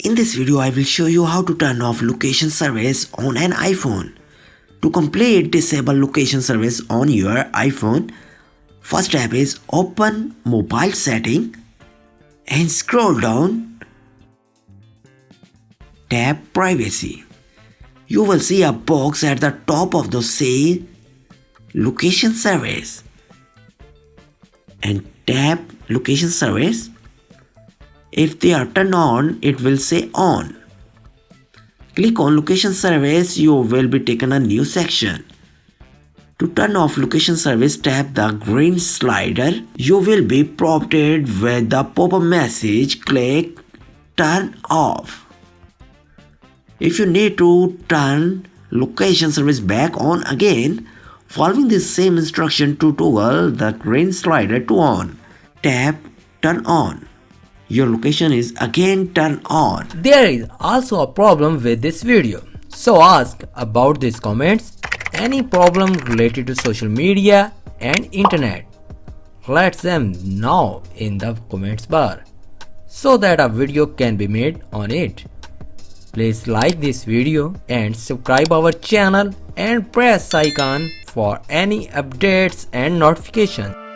In this video, I will show you how to turn off location service on an iPhone. To complete disable location service on your iPhone, first step is open mobile setting and scroll down, tap privacy. You will see a box at the top of the say location service and tap location service. If they are turned on, it will say on. Click on location service, you will be taken a new section. To turn off location service, tap the green slider. You will be prompted with the pop-up message, click turn off. If you need to turn location service back on again, following the same instruction to toggle the green slider to on, tap turn on. Your location is again turned on. There is also a problem with this video. So ask about these comments any problem related to social media and internet. Let them know in the comments bar so that a video can be made on it. Please like this video and subscribe our channel and press icon for any updates and notifications.